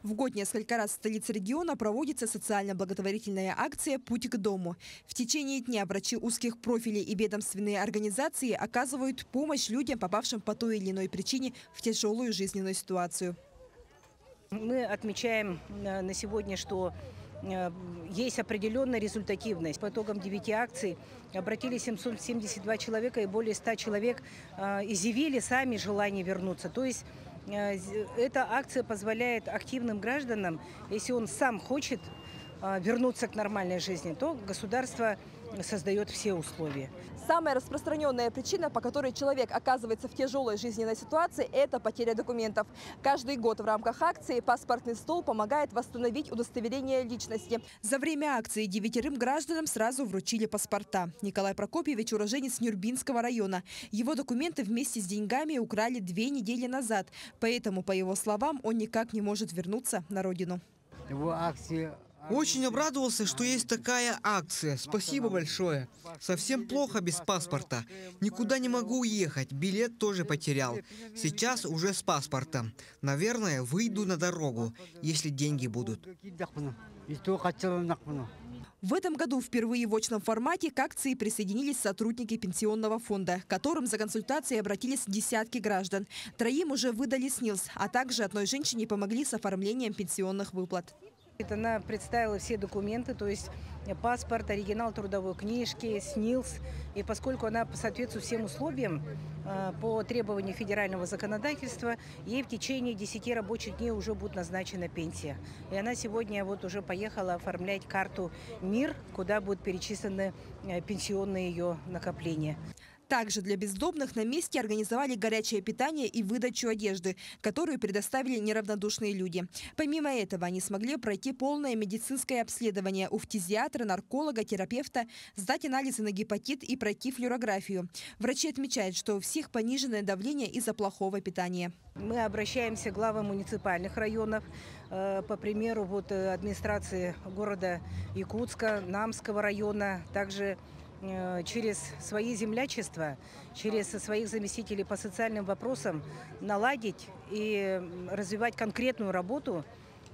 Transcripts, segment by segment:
В год несколько раз в столице региона проводится социально-благотворительная акция «Путь к дому». В течение дня врачи узких профилей и ведомственные организации оказывают помощь людям, попавшим по той или иной причине в тяжелую жизненную ситуацию. Мы отмечаем на сегодня, что есть определенная результативность. По итогам 9 акций обратились 772 человека, и более 100 человек изъявили сами желание вернуться. То есть эта акция позволяет активным гражданам, если он сам хочет вернуться к нормальной жизни, то государство создает все условия. Самая распространенная причина, по которой человек оказывается в тяжелой жизненной ситуации, это потеря документов. Каждый год в рамках акции «Паспортный стол» помогает восстановить удостоверение личности. За время акции 9 гражданам сразу вручили паспорта. Николай Прокопьевич – уроженец Нюрбинского района. Его документы вместе с деньгами украли 2 недели назад. Поэтому, по его словам, он никак не может вернуться на родину. Очень обрадовался, что есть такая акция. Спасибо большое. Совсем плохо без паспорта. Никуда не могу уехать. Билет тоже потерял. Сейчас уже с паспортом. Наверное, выйду на дорогу, если деньги будут. В этом году впервые в очном формате к акции присоединились сотрудники пенсионного фонда, к которым за консультацией обратились десятки граждан. 3 уже выдали СНИЛС, а также одной женщине помогли с оформлением пенсионных выплат. Она представила все документы, то есть паспорт, оригинал трудовой книжки, СНИЛС. И поскольку она соответствует всем условиям по требованию федерального законодательства, ей в течение 10 рабочих дней уже будет назначена пенсия. И она сегодня вот уже поехала оформлять карту МИР, куда будут перечислены пенсионные ее накопления. Также для бездомных на месте организовали горячее питание и выдачу одежды, которую предоставили неравнодушные люди. Помимо этого, они смогли пройти полное медицинское обследование у фтизиатра, нарколога, терапевта, сдать анализы на гепатит и пройти флюорографию. Врачи отмечают, что у всех пониженное давление из-за плохого питания. Мы обращаемся к главам муниципальных районов, по примеру администрации города Якутска, Намского района, также через свои землячества, через своих заместителей по социальным вопросам наладить и развивать конкретную работу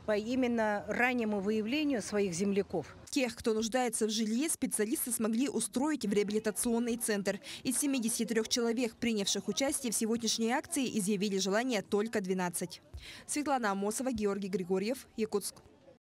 по именно раннему выявлению своих земляков. Тех, кто нуждается в жилье, специалисты смогли устроить в реабилитационный центр. Из 73 человек, принявших участие в сегодняшней акции, изъявили желание только 12. Светлана Амосова, Георгий Григорьев, Якутск.